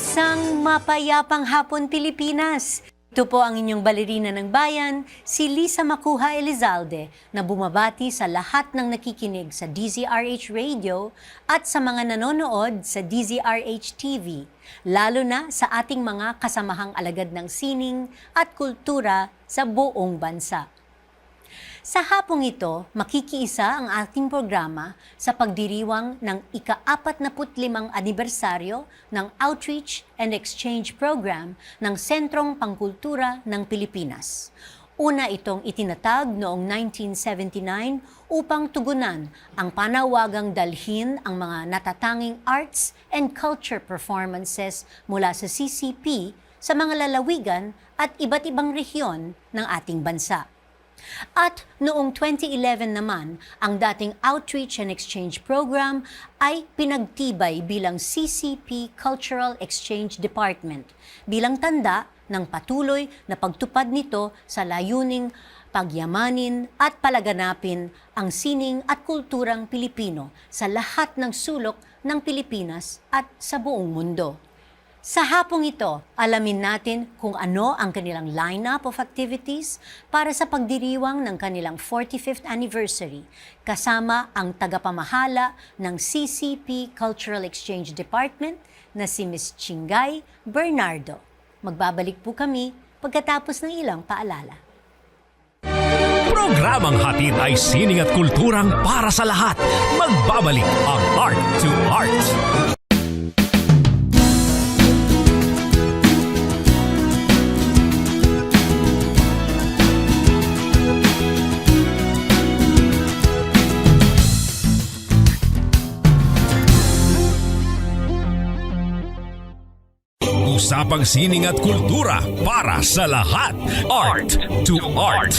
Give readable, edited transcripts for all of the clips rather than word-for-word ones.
Isang mapayapang hapon Pilipinas. Ito po ang inyong balerina ng bayan, si Lisa Macuja Elizalde, na bumabati sa lahat ng nakikinig sa DZRH Radio at sa mga nanonood sa DZRH TV, lalo na sa ating mga kasamahang alagad ng sining at kultura sa buong bansa. Sa hapong ito, makikiisa ang ating programa sa pagdiriwang ng ika-45 anibersaryo ng Outreach and Exchange Program ng Sentrong Pangkultura ng Pilipinas. Una itong itinatag noong 1979 upang tugunan ang panawagang dalhin ang mga natatanging arts and culture performances mula sa CCP sa mga lalawigan at iba't ibang rehiyon ng ating bansa. At noong 2011 naman, ang dating Outreach and Exchange Program ay pinagtibay bilang CCP Cultural Exchange Department bilang tanda ng patuloy na pagtupad nito sa layuning pagyamanin at palaganapin ang sining at kulturang Pilipino sa lahat ng sulok ng Pilipinas at sa buong mundo. Sa hapong ito, alamin natin kung ano ang kanilang lineup of activities para sa pagdiriwang ng kanilang 45th anniversary, kasama ang tagapamahala ng CCP Cultural Exchange Department na si Ms. Chinggay, Bernardo. Magbabalik po kami pagkatapos ng ilang paalala. Programang hatid ay sining at kulturang para sa lahat. Magbabalik ang Art to Art. Usapang sining at kultura para sa lahat. Art to Art.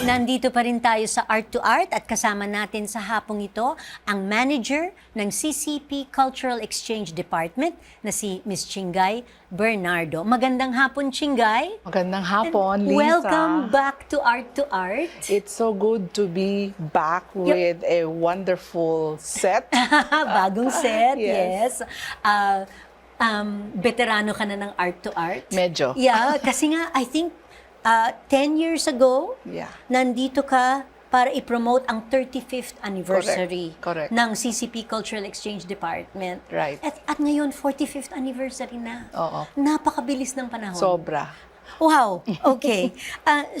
Nandito pa rin tayo sa Art to Art at kasama natin sa hapong ito ang manager ng CCP Cultural Exchange Department na si Ms. Chinggay, Bernardo. Magandang hapon, Chinggay. Magandang hapon, Lisa. Welcome back to Art to Art. It's so good to be back with a wonderful set. Bagong set, yes. Yes. Veterano ka na ng Art to Art? Medyo. Yeah, kasi nga, I think 10 years ago, nandito ka para i-promote ang 35th anniversary Correct. ng CCP Cultural Exchange Department. Right. At ngayon, 45th anniversary na. Oo. Napakabilis ng panahon. Sobra. Wow, okay.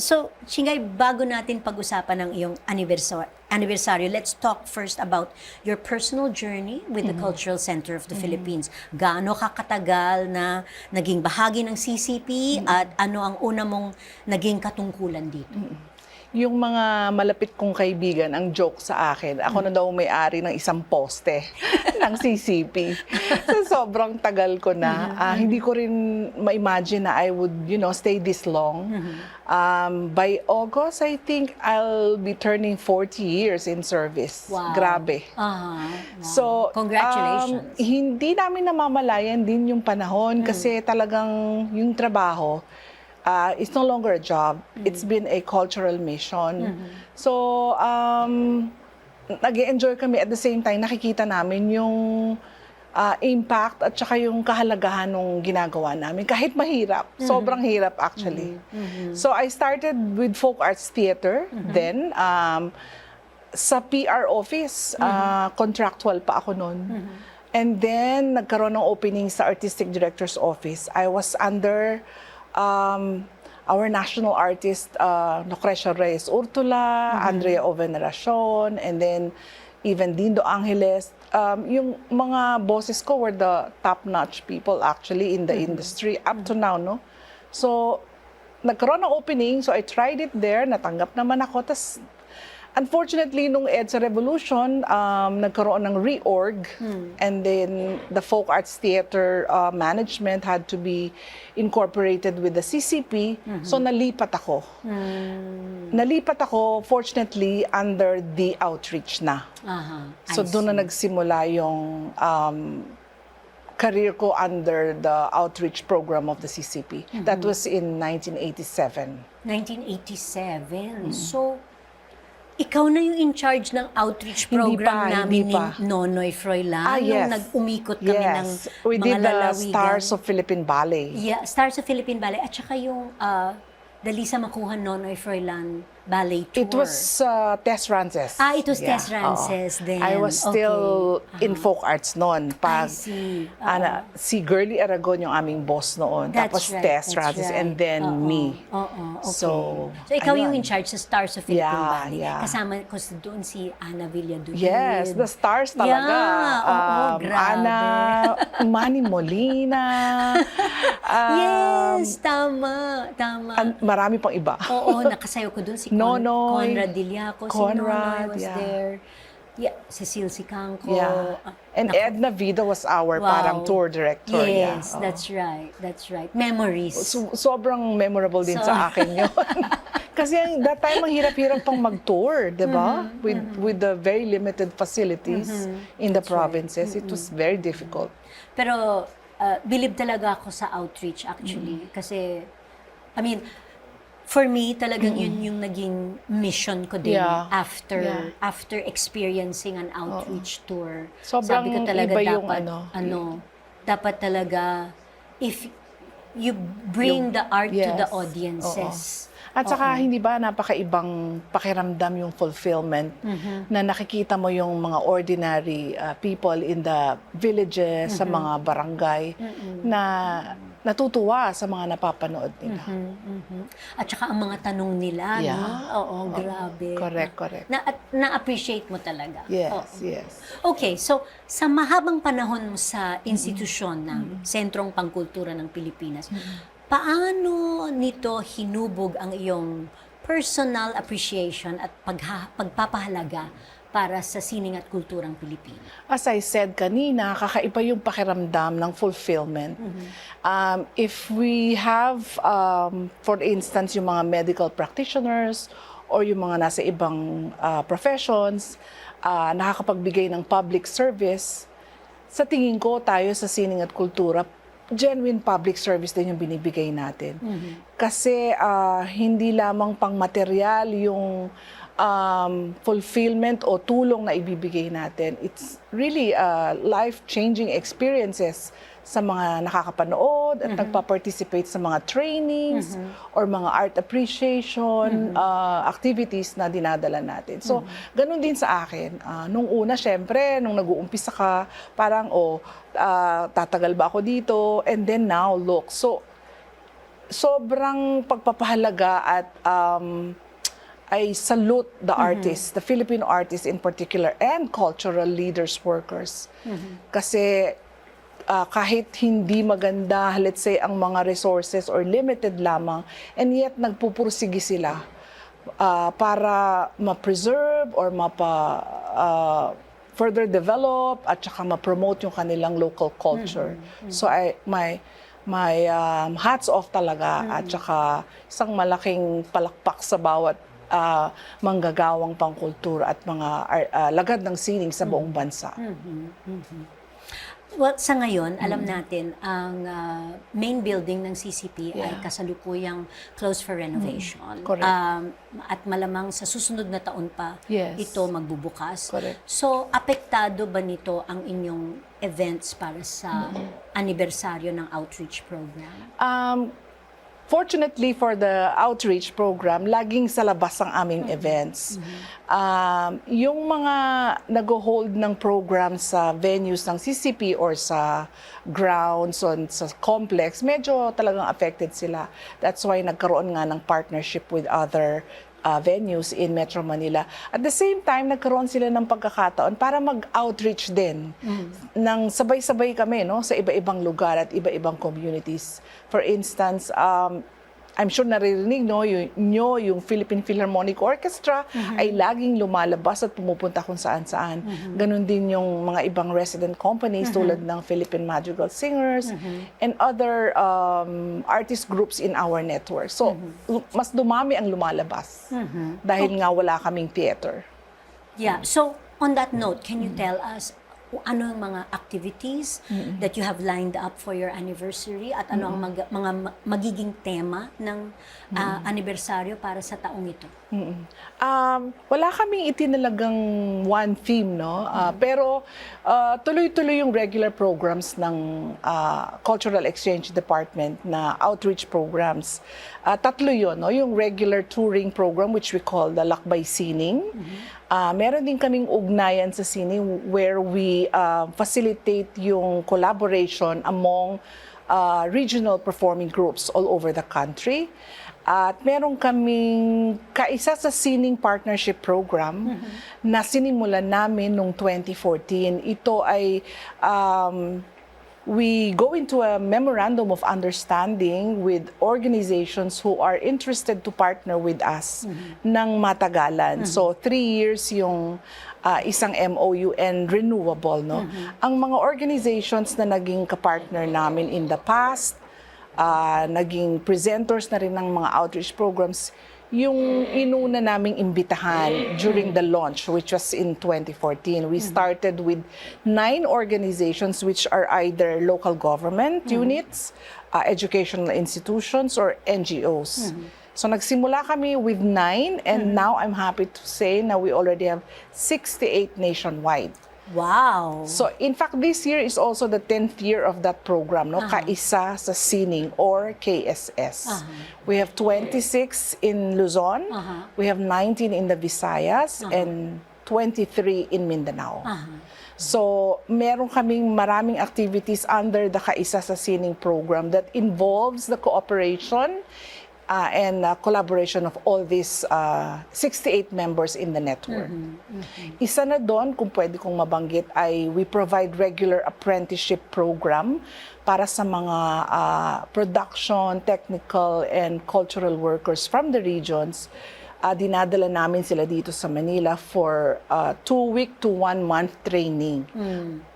So, Chinggay, bago natin pag-usapan ng iyong anniversary, let's talk first about your personal journey with the Cultural Center of the Philippines. Gaano ka katagal na naging bahagi ng CCP at ano ang una mong naging katungkulan dito? Yung mga malapit kong kaibigan, ang joke sa akin, ako na daw may-ari ng isang poste ng CCP. So, sobrang tagal ko na. Hindi ko rin ma-imagine na I would, stay this long. By August, I think I'll be turning 40 years in service. Wow. Grabe. Wow. So, Congratulations. Hindi namin namamalayan din yung panahon kasi talagang yung trabaho, it's no longer a job. It's been a cultural mission. So, nag-enjoy kami at the same time, nakikita namin yung impact at saka yung kahalagahan ng ginagawa namin. Kahit mahirap. Sobrang hirap actually. So, I started with folk arts theater. Then, sa PR office, contractual pa ako noon. And then, nagkaroon ng opening sa artistic director's office. I was under our national artist, Lucrecia Reyes Urtula, Andrea O. Veneracion, and then even Dindo Angeles. Yung mga bosses ko were the top-notch people actually in the industry up to now, no? So, nagkaroon ng opening, so I tried it there, natanggap naman ako. Tas, unfortunately, nung EDSA Revolution, nagkaroon ng reorg, and then the folk arts theater management had to be incorporated with the CCP, so nalipat ako. Nalipat ako, fortunately, under the outreach na. So doon na nagsimula yung career ko under the outreach program of the CCP. That was in 1987. 1987. So, ikaw na yung in charge ng outreach Hindi program pa, namin hindi pa. ni Nonoy Froilan Yes. nung nag-umikot kami ng We mga did the lalawigan. Stars of Philippine Ballet. Yeah, Stars of Philippine Ballet at saka yung the Lisa Macuja Nonoy Froilan Ballet Tour. It was Tess Rances. It was Tess Rances oo. then. I was still Okay. in folk arts noon. I see. Si Girlie Aragon yung aming boss noon. That's Tapos right, Tess that's Rances right. and then me. Okay. So, ikaw yung in ayun. charge sa Stars of Philippine Yeah, Ballet. yeah. Kasama ko doon si Ana Villaduid. Yes, the stars talaga. Yeah, oo, grabe. Ana, Manny Molina. Yes, tama. Marami pang iba. Oo, nakasayaw ko doon si Nonoy. Conrad Dillaco. Si Conrad, Nonoy was yeah. there. Yeah, Cecile Sicangco. Yeah. And Naku, Edna Vida was our wow. parang tour director. Yes, yeah. Oo. that's right. Memories. Sobrang memorable din sa akin yun. Kasi that time, ang hirap-hirap pang mag-tour, di ba? With the very limited facilities in the provinces, it was very difficult. Pero believe talaga ako sa outreach actually. Kasi, I mean, for me, talagang yun yung naging mission ko din Yeah. after experiencing an outreach tour. Sobrang Sabi ko talaga iba yung dapat, dapat talaga, if you bring the art to the Yes. audiences. At saka, hindi ba, napakaibang pakiramdam yung fulfillment na nakikita mo yung mga ordinary people in the villages, sa mga barangay, na natutuwa sa mga napapanood nila. At saka ang mga tanong nila, Yeah. no? Oo, grabe. Correct. Na-appreciate mo talaga. Yes, Oo. yes. Okay, so sa mahabang panahon mo sa institusyon ng Sentrong Pangkultura ng Pilipinas, paano nito hinubog ang iyong personal appreciation at pagpapahalaga para sa sining at kulturang Pilipino? As I said kanina, kakaiba yung pakiramdam ng fulfillment. If we have, for instance, yung mga medical practitioners or yung mga nasa ibang professions, nakakapagbigay ng public service, sa tingin ko tayo sa sining at kultura, genuine public service din yung binibigay natin. Kasi hindi lamang pang material yung fulfillment o tulong na ibibigay natin. It's really life-changing experiences sa mga nakakapanood at nagpa-participate sa mga trainings or mga art appreciation activities na dinadala natin. So, ganun din sa akin. Nung una, syempre, nung nag-uumpisa ka, parang, tatagal ba ako dito? And then now, look. So, sobrang pagpapahalaga at I salute the artists, the Filipino artists in particular, and cultural leaders, workers. Kasi kahit hindi maganda, let's say, ang mga resources or limited lamang, and yet nagpupursige sila para ma-preserve or further develop at saka ma-promote yung kanilang local culture. So my hats off talaga at saka isang malaking palakpak sa bawat manggagawang pangkultura at mga lagad ng sining sa buong bansa. Well, sa ngayon, alam natin, ang main building ng CCP ay kasalukuyang closed for renovation. Correct. At malamang sa susunod na taon pa Yes. ito magbubukas. Correct. So, apektado ba nito ang inyong events para sa anibersaryo ng outreach program? Fortunately for the outreach program, laging sa labas ang aming events. Yung mga nag-hold ng program sa venues ng CCP or sa grounds o sa complex, medyo talagang affected sila. That's why nagkaroon nga ng partnership with other venues in Metro Manila. At the same time, nagkaroon sila ng pagkakataon para mag-outreach din. Nang sabay-sabay kami sa iba-ibang lugar at iba-ibang communities. For instance, I'm sure naririnig yung Philippine Philharmonic Orchestra ay laging lumalabas at pumupunta kung saan-saan. Ganon din yung mga ibang resident companies tulad ng Philippine Madrigal Singers and other artist groups in our network. So, mas dumami ang lumalabas dahil nga wala kaming theater. Yeah. So, on that note, can you tell us ano ang mga activities that you have lined up for your anniversary at ano ang mga magiging tema ng anibersaryo para sa taong ito? Wala kaming itinalagang one theme, no? Pero tuloy-tuloy yung regular programs ng Cultural Exchange Department na outreach programs. Tatlo yun, no? Yung regular touring program which we call the Lakbay Sining. Meron din kaming ugnayan sa sining where we facilitate yung collaboration among regional performing groups all over the country. At meron kaming kaisa sa Sining Partnership Program na sinimulan namin noong 2014. Ito ay we go into a memorandum of understanding with organizations who are interested to partner with us ng matagalan. So 3 years yung isang MOU and renewable, no? Ang mga organizations na naging kapartner namin in the past, naging presenters na rin ng mga outreach programs, yung inuna naming imbitahan during the launch, which was in 2014. We started with 9 organizations which are either local government units, educational institutions, or NGOs. So nagsimula kami with 9 and now I'm happy to say na we already have 68 nationwide. Wow! So in fact, this year is also the 10th year of that program, no? Kaisa sa Sining or KSS. We have 26 in Luzon, we have 19 in the Visayas, and 23 in Mindanao. So meron kaming maraming activities under the Kaisa sa Sining program that involves the cooperation and collaboration of all these 68 members in the network. Isa na doon, kung pwede kong mabanggit, ay we provide regular apprenticeship program para sa mga production, technical, and cultural workers from the regions. Dinadala namin sila dito sa Manila for 2-week to 1-month training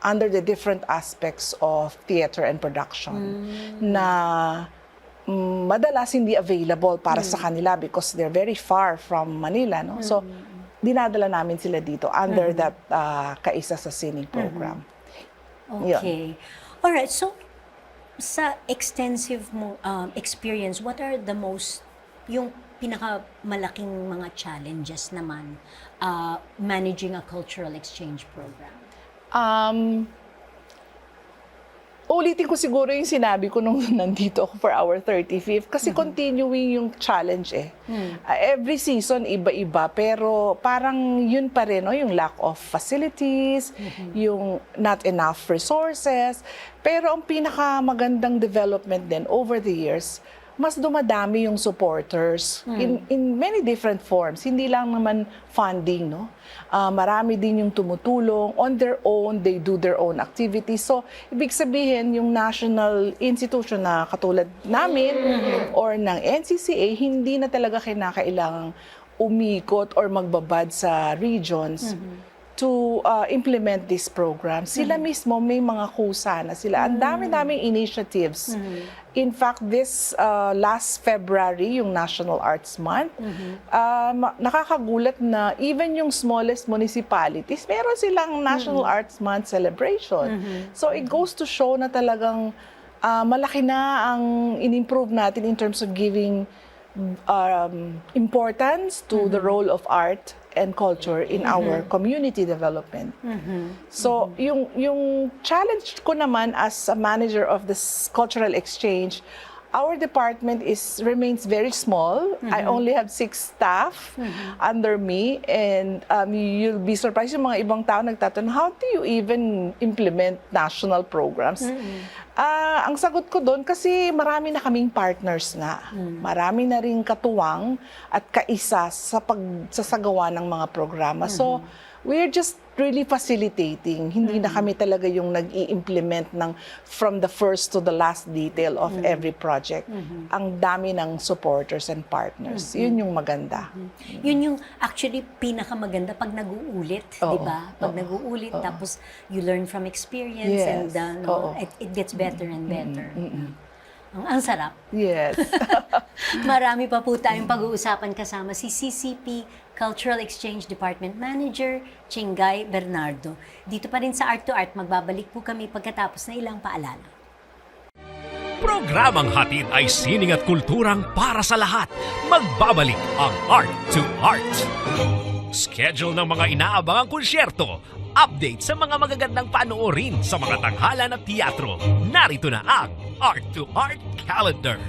under the different aspects of theater and production na madalas hindi available para sa kanila because they're very far from Manila, no? So dinadala namin sila dito under that Kaisa sa Sining program. Okay. All right. So sa extensive mo experience, what are the most yung pinakamalaking mga challenges naman managing a cultural exchange program? Ulitin ko siguro yung sinabi ko nung nandito ako for our 35th kasi continuing yung challenge eh. Every season iba-iba pero parang yun pa rin, no? Yung lack of facilities, yung not enough resources. Pero ang pinakamagandang development din over the years, mas dumadami yung supporters in many different forms. Hindi lang naman funding, no? Marami din yung tumutulong. On their own, they do their own activities. So, ibig sabihin, yung national institution na katulad namin or ng NCCA, hindi na talaga kinakailangang umikot or magbabad sa regions to implement this program. Sila mismo may mga kusa na sila. Ang dami-daming initiatives. In fact, this last February, yung National Arts Month, nakakagulat na even yung smallest municipalities, meron silang National Arts Month celebration. So it goes to show na talagang malaki na ang in-improve natin in terms of giving importance to the role of art and culture in our community development. So, yung challenge ko naman as a manager of this cultural exchange, our department remains very small. I only have 6 staff under me, and you'll be surprised yung mga ibang tao nagtatanong, how do you even implement national programs? Ang sagot ko doon, kasi marami na kaming partners nga. Marami na rin katuwang at kaisa sa pagsasagawa ng mga programa. So, we're just really facilitating. Hindi na kami talaga yung nag-i-implement ng from the first to the last detail of every project. Ang dami ng supporters and partners. Yun yung maganda. Yun yung actually pinakamaganda pag nag-uulit, di ba? Pag nag-uulit, tapos you learn from experience and it gets better and better. Ang sarap. Yes. Marami pa po tayong pag-uusapan kasama si CCP Cultural Exchange Department Manager, Chinggay Bernardo. Dito pa rin sa Art to Art, magbabalik po kami pagkatapos na ilang paalala. Programang hatid ay sining at kulturang para sa lahat. Magbabalik ang Art to Art. Schedule ng mga inaabangang konsyerto. Update sa mga magagandang panoorin sa mga tanghalan at teatro. Narito na ang Art to Art Calendar.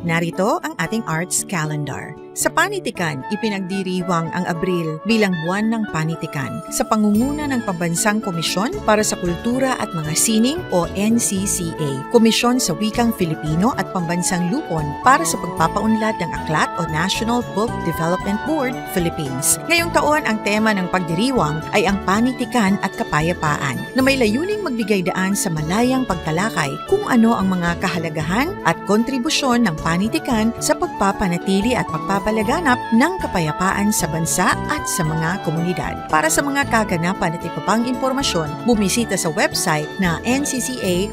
Narito ang ating arts calendar. Sa panitikan, ipinagdiriwang ang Abril bilang buwan ng panitikan sa pangunguna ng Pambansang Komisyon para sa Kultura at Mga Sining o NCCA, Komisyon sa Wikang Filipino at Pambansang Lupon para sa pagpapaunlad ng aklat o National Book Development Board, Philippines. Ngayong taon, ang tema ng pagdiriwang ay ang panitikan at kapayapaan na may layuning magbigay daan sa malayang pagtalakay kung ano ang mga kahalagahan at kontribusyon ng panitikan sa pagpapanatili at pagpapalaganap ng kapayapaan sa bansa at sa mga komunidad. Para sa mga kaganapan at iba pang impormasyon, bumisita sa website na ncca.gov.ph.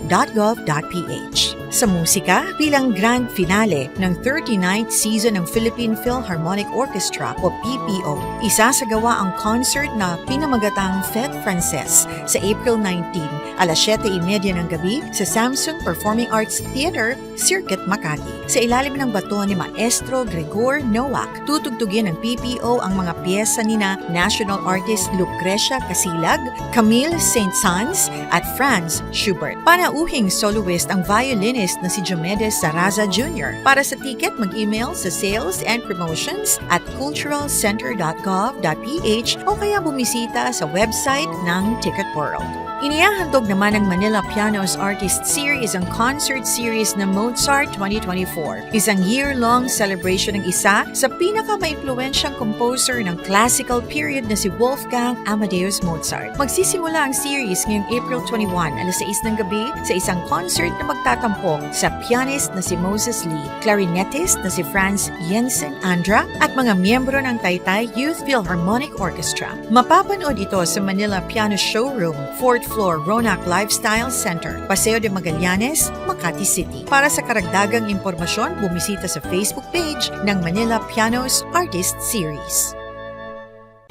Sa musika, bilang grand finale ng 39th season ng Philippine Philharmonic Orchestra o PPO, isasagawa ang concert na pinamagatang Fête Française sa April 19, alas 7:30 ng gabi sa Samsung Performing Arts Theater, Circuit, Makati. Sa ilalim ng bato ni Maestro Gregor Nowak, tutugtugin ng PPO ang mga piyesa nina national artist Lucrecia Casilag, Camille Saint-Saëns at Franz Schubert. Panauhing soloist ang violinist na si Diomedes Saraza Jr. Para sa ticket, mag-email sa sales and promotions at culturalcenter.gov.ph o kaya bumisita sa website ng Ticket World. Inihahandog naman ng Manila Pianos Artist Series ang concert series na Mozart 2024. Isang year-long celebration ng isa sa pinaka-maimpluwensyang composer ng classical period na si Wolfgang Amadeus Mozart. Magsisimula ang series ngayong April 21, alas 6 ng gabi sa isang concert na magtatampok sa pianist na si Moses Lee, clarinetist na si Franz Jensen Andra at mga miyembro ng Taytay Youth Philharmonic Orchestra. Mapapanood ito sa Manila Piano Showroom, 4th floor, Ronac Lifestyle Center, Paseo de Magallanes, Makati City. Para sa karagdagang impormasyon, bumisita sa Facebook page ng Manila Pianos Artist Series.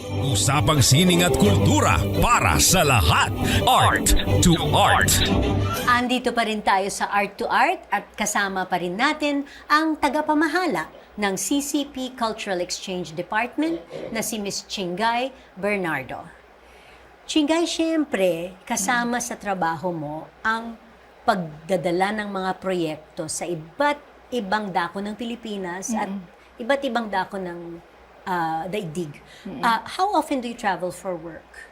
Usapang sining at kultura para sa lahat. Art to Art. Andito pa rin tayo sa Art to Art at kasama pa rin natin ang tagapamahala ng CCP Cultural Exchange Department na si Ms. Chinggay Bernardo. Chinggay, siyempre, kasama sa trabaho mo ang pagdadala ng mga proyekto sa iba't ibang dako ng Pilipinas at iba't ibang dako ng daigdig. How often do you travel for work?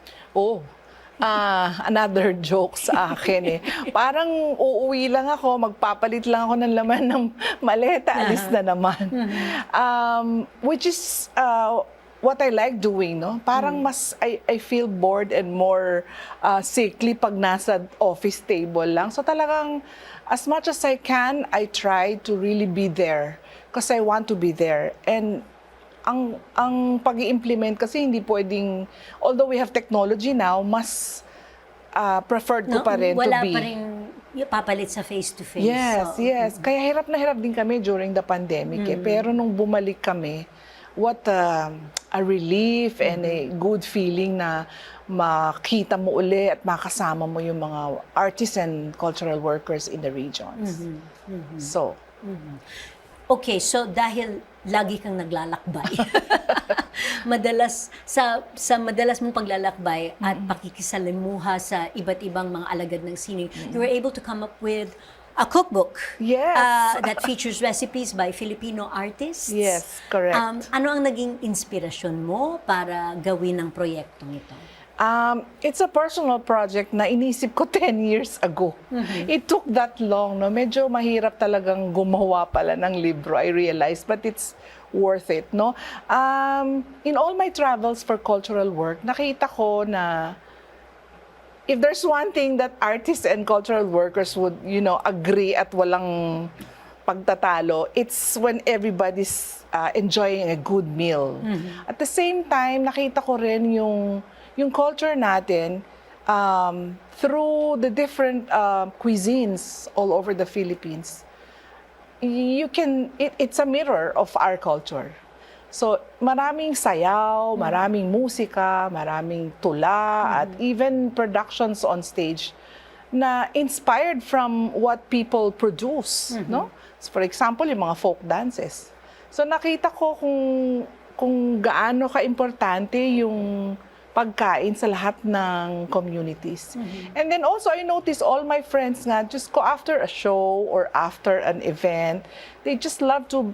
Another joke sa akin eh. Parang uuwi lang ako, magpapalit lang ako ng laman ng maleta, alis na naman. Which is what I like doing, no? Parang mas I feel bored and more sickly pag nasa office table lang. So talagang as much as I can, I try to really be there because I want to be there. And ang pag-i-implement kasi hindi pwedeng, although we have technology now, mas preferred ko pa rin to be. Wala pa rin papalit sa face-to-face. Yes, yes. Kaya hirap na hirap din kami during the pandemic. Pero nung bumalik kami, what a relief and a good feeling na makita mo uli at makasama mo yung mga artists and cultural workers in the regions. So, okay, so dahil lagi kang naglalakbay, madalas madalas mong paglalakbay at pakikisalimuha sa iba't ibang mga alagad ng sining, you were able to come up with a cookbook. Yes. That features recipes by Filipino artists. Yes, correct. Ano ang naging inspirasyon mo para gawin ang proyektong ito? It's a personal project na inisip ko 10 years ago. It took that long, no? Medyo mahirap talagang gumawa pala ng libro, I realized, but it's worth it, no? In all my travels for cultural work, nakita ko na if there's one thing that artists and cultural workers would, agree at walang pagtatalo, it's when everybody's enjoying a good meal. At the same time, nakita ko rin yung culture natin, through the different cuisines all over the Philippines, it's a mirror of our culture. So, maraming sayaw, maraming musika, maraming tula, at even productions on stage na inspired from what people produce, no? So, for example, yung mga folk dances. So, nakita ko kung gaano ka-importante yung pagkain sa lahat ng communities. And then also, I noticed all my friends nga, just go after a show or after an event, they just love to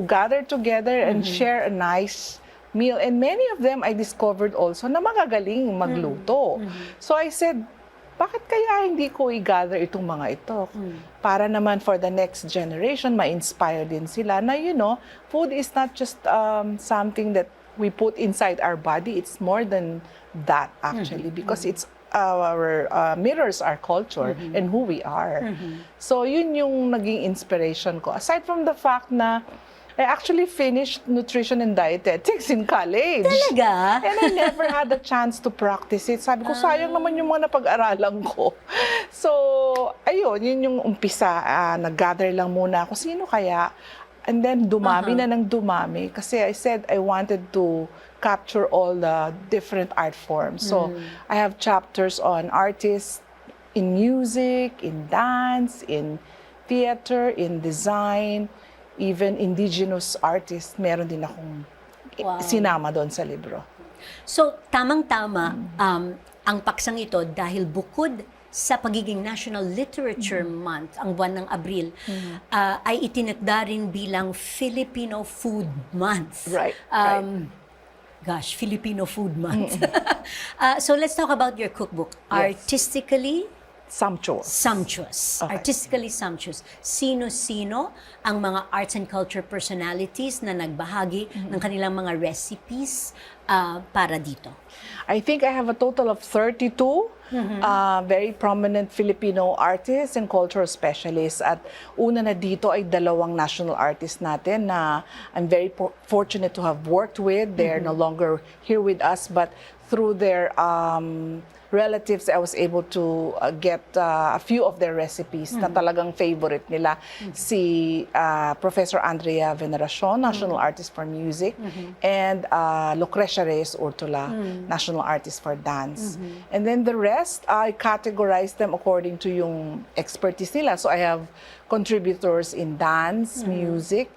gather together and share a nice meal. And many of them I discovered also na magagaling magluto. So I said, bakit kaya hindi ko i-gather itong mga ito? Para naman for the next generation, ma-inspire din sila na, food is not just something that we put inside our body. It's more than that, actually, because it's our mirrors our culture and who we are. So yun yung naging inspiration ko. Aside from the fact na I actually finished nutrition and dietetics in college. Talaga? And I never had a chance to practice it. Sabi ko, sayang naman yung mga napag-aralan ko. So, ayun, yun yung umpisa. Nag-gather lang muna ako. Sino kaya? And then dumami na ng dumami. Kasi I said I wanted to capture all the different art forms. So, I have chapters on artists in music, in dance, in theater, in design, even indigenous artists, meron din akong sinama doon sa libro. So, tamang-tama, ang paksang ito dahil bukod sa pagiging National Literature Month, ang buwan ng Abril, ay itinakda rin bilang Filipino Food Month. Right. Gosh, Filipino Food Month. So, let's talk about your cookbook. Yes. Artistically Sumptuous. Okay. Artistically sumptuous. Sino-sino ang mga arts and culture personalities na nagbahagi ng kanilang mga recipes para dito? I think I have a total of 32 very prominent Filipino artists and cultural specialists. At una na dito ay 2 national artists natin na I'm very fortunate to have worked with. They're no longer here with us, but through their relatives, I was able to get a few of their recipes na talagang favorite nila. Si Professor Andrea Veneracion, National Artist for Music, and Lucrecia Reyes Urtula, National Artist for Dance. And then the rest, I categorize them according to yung expertise nila. So I have contributors in dance, music,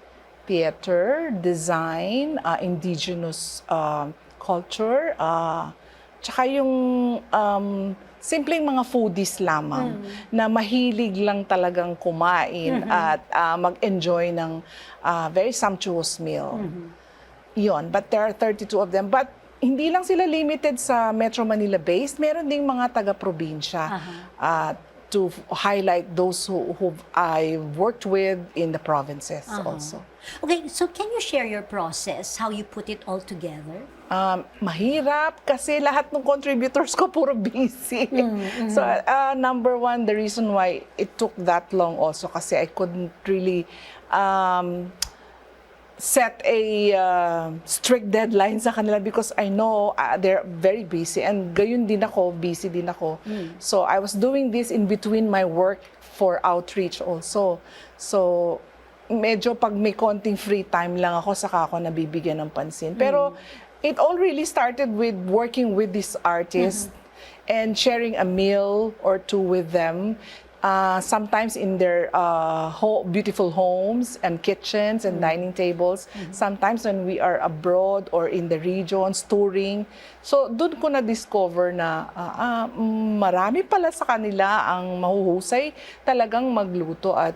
theater, design, indigenous culture, tsaka yung simpleng mga foodies lamang na mahilig lang talagang kumain at mag-enjoy ng very sumptuous meal. Yun, but there are 32 of them. But hindi lang sila limited sa Metro Manila based, meron ding mga taga-probinsya to highlight those who I worked with in the provinces also. Okay, so can you share your process, how you put it all together? Mahirap kasi lahat ng contributors ko puro busy. So number one, the reason why it took that long also kasi I couldn't really set a strict deadline sa kanila because I know they're very busy and gayon din ako, busy din ako. So I was doing this in between my work for outreach also. So medyo pag may konting free time lang ako, saka ako nabibigyan ng pansin. Pero it all really started with working with these artists and sharing a meal or two with them. Sometimes in their beautiful homes and kitchens and dining tables. Sometimes when we are abroad or in the regions, touring. So doon ko na-discover na marami pala sa kanila ang mahuhusay talagang magluto at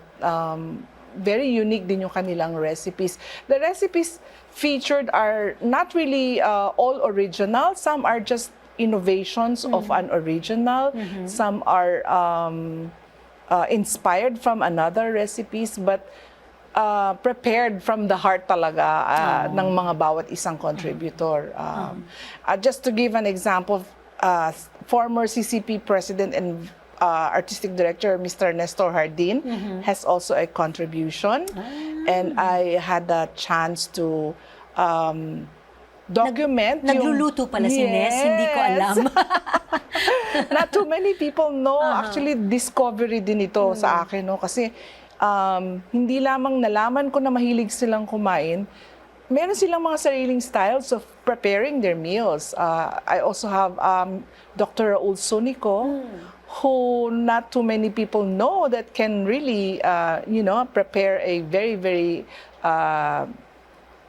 very unique din yung kanilang recipes. The recipes featured are not really all original. Some are just innovations of an original. Some are inspired from another recipes, but prepared from the heart talaga ng mga bawat isang contributor. Just to give an example, former CCP President and Artistic Director, Mr. Nestor Hardin, has also a contribution. And I had a chance to document. Nagluluto pala si Ness, hindi ko alam. Not too many people know. Actually, discovery din ito sa akin, no? Kasi hindi lamang nalaman ko na mahilig silang kumain, meron silang mga sariling styles of preparing their meals. I also have Dr. Raul Sunico, who not too many people know that can really, prepare a very, very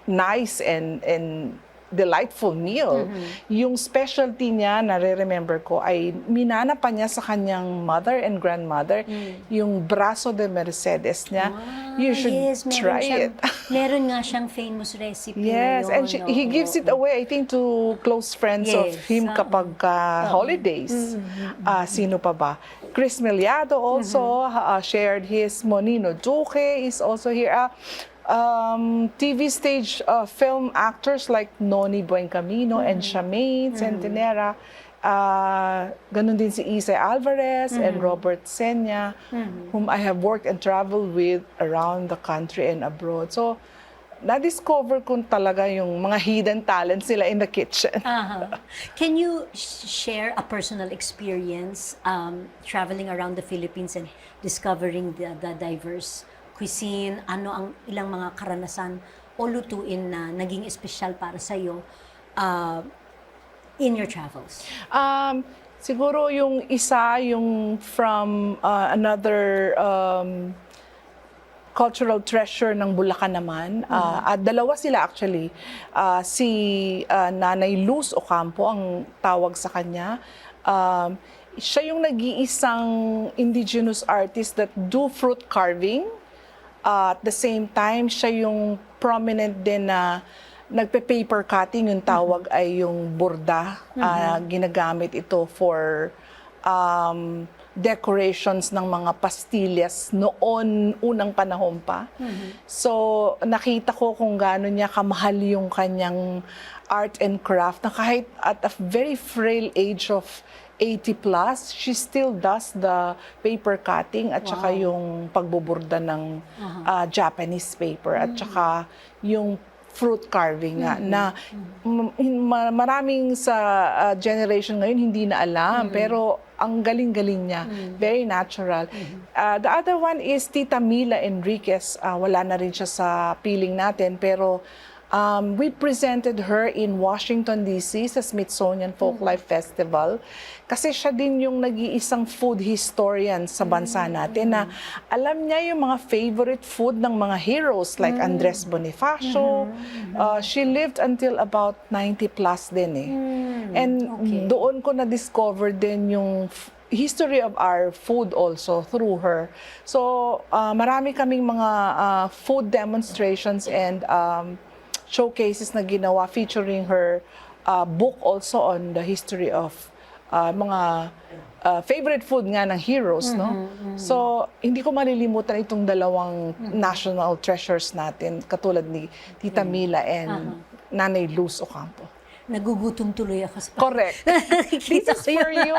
nice and delightful meal. Yung specialty niya, nare-remember ko, ay minana pa niya sa kanyang mother and grandmother, yung braso de Mercedes niya. You should try it. Meron nga siyang famous recipe Yes, ngayon, and he gives it away, I think, to close friends of Yes, him kapag holidays. Sino pa ba? Chris Meliado also shared his. Monino Duque is also here. TV stage film actors like Noni Buencamino and Charmaine Centinera. Ganun din si Isay Alvarez and Robert Senya, whom I have worked and traveled with around the country and abroad. So, na-discover ko talaga yung mga hidden talents nila in the kitchen. Can you share a personal experience traveling around the Philippines and discovering the diverse cuisine? Ano ang ilang mga karanasan o lutuin na naging espesyal para sa'yo in your travels? Siguro yung isa, yung from another cultural treasure ng Bulacan naman. At dalawa sila actually. Si Nanay Luz Ocampo ang tawag sa kanya. Siya yung nag-iisang indigenous artist that do fruit carving. At the same time, siya yung prominent din na nagpe-paper cutting, yung tawag ay yung burda. Ginagamit ito for decorations ng mga pastillas noon, unang panahon pa. So, nakita ko kung gaano niya kamahal yung kanyang art and craft na kahit at a very frail age of 80 plus, she still does the paper cutting at saka yung pagbuburda ng Japanese paper at saka yung fruit carving nga na maraming sa generation ngayon hindi na alam pero ang galing-galing niya, very natural. The other one is Tita Mila Enriquez. Wala na rin siya sa piling natin pero we presented her in Washington, D.C. sa Smithsonian Folklife Festival. Kasi siya din yung nag-iisang food historian sa bansa natin na alam niya yung mga favorite food ng mga heroes like Andres Bonifacio. She lived until about 90 plus din eh. And doon ko na-discover din yung history of our food also through her. So, marami kaming mga food demonstrations and showcases na ginawa featuring her book also on the history of mga favorite food nga ng heroes, no? So, hindi ko malilimutan itong dalawang national treasures natin, katulad ni Tita Mila and Nanay Luz Ocampo. Nagugutom tuloy ako sa Correct. Nakikita This is for you.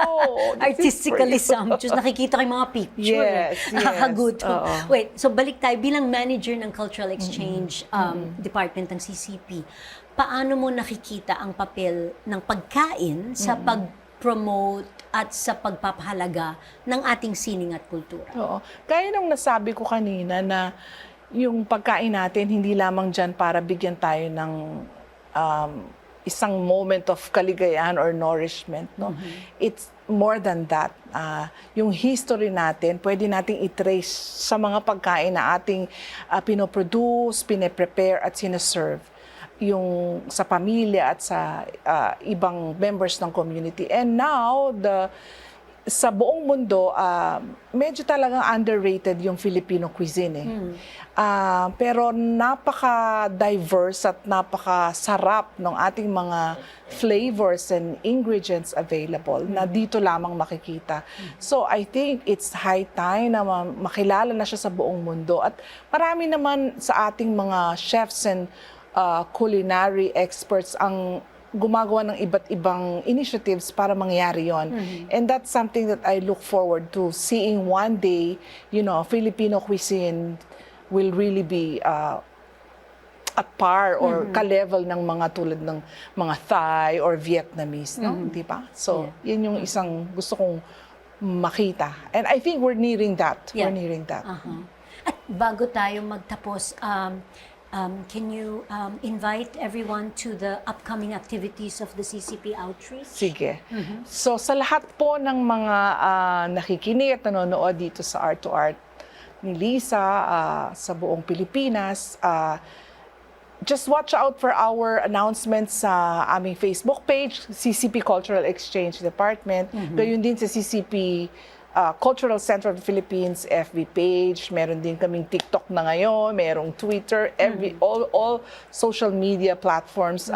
Artistically sumptuous. Nakikita ko yung mga picture. Yes, yes. Nakakagutom. Oo. Wait, so balik tayo. Bilang manager ng Cultural Exchange Department ng CCP, paano mo nakikita ang papel ng pagkain sa pag-promote at sa pagpapahalaga ng ating sining at kultura? Oo. Kaya nung nasabi ko kanina na yung pagkain natin, hindi lamang dyan para bigyan tayo ng isang moment of kaligayahan or nourishment, no? It's more than that. Yung history natin, pwede nating i-trace sa mga pagkain na ating pinoproduce, pine-prepare at sineserve yung sa pamilya at sa ibang members ng community. And now, sa buong mundo, medyo talagang underrated yung Filipino cuisine. Pero napaka-diverse at napaka-sarap ng ating mga flavors and ingredients available na dito lamang makikita. So I think it's high time na makilala na siya sa buong mundo. At marami naman sa ating mga chefs and culinary experts ang gumagawa ng iba't ibang initiatives para mangyari yon. And that's something that I look forward to seeing one day, Filipino cuisine will really be at par or ka-level ng mga tulad ng mga Thai or Vietnamese, no? Di ba? So, yun yung isang gusto kong makita. And I think we're nearing that. Yeah. We're nearing that. At bago tayo magtapos, can you invite everyone to the upcoming activities of the CCP Outreach? Sige. So sa lahat po ng mga nakikinig at nanonood dito sa Art to Art ni Lisa sa buong Pilipinas, just watch out for our announcements sa aming Facebook page, CCP Cultural Exchange Department, gayon din sa CCP Cultural Center of the Philippines FB page, meron din kaming TikTok na ngayon, merong Twitter, all social media platforms.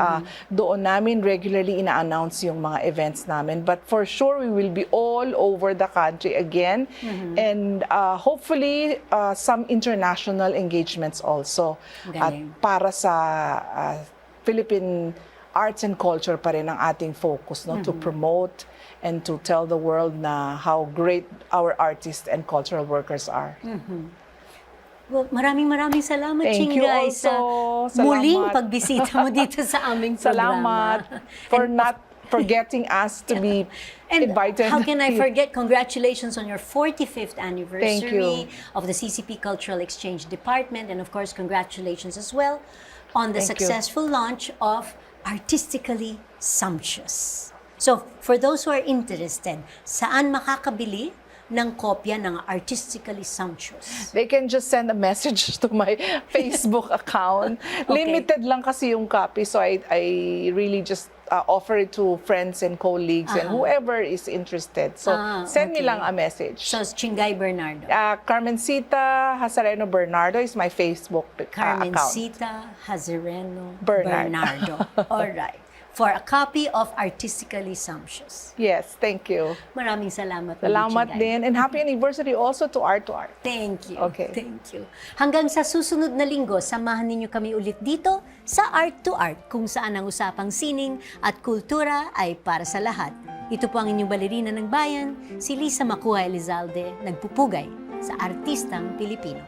Doon namin regularly ina-announce yung mga events namin. But for sure, we will be all over the country again. And hopefully, some international engagements also. At Galing. para sa Philippine arts and culture pa rin ang ating focus, no, to promote and to tell the world na how great our artists and cultural workers are. Well, maraming salamat, Thank you Chinggay, also. sa muling Salamat. pagbisita mo dito sa aming Salamat programa. for not forgetting us to be And invited. how can I forget? Congratulations on your 45th anniversary of the CCP Cultural Exchange Department. And of course, congratulations as well on the Thank you. successful launch of Artistically Sumptuous. So, for those who are interested, saan makakabili ng kopya ng Artistically Sumptuous? They can just send a message to my Facebook account. Limited lang kasi yung copy, so I really just offer it to friends and colleagues and whoever is interested. So, send me lang a message. So, Chinggay Bernardo. Carmencita Hazareno Bernardo is my Facebook account. Carmencita Hazareno Bernardo. All right. For a copy of Artistically Sumptuous. Yes, thank you. Maraming salamat. Salamat Chinggay. din. And happy anniversary also to Art to Art. Thank you. Okay. Thank you. Hanggang sa susunod na linggo, samahan ninyo kami ulit dito sa Art to Art, kung saan ang usapang sining at kultura ay para sa lahat. Ito po ang inyong balerina ng bayan, si Lisa Macuja Elizalde, nagpupugay sa artistang Pilipino.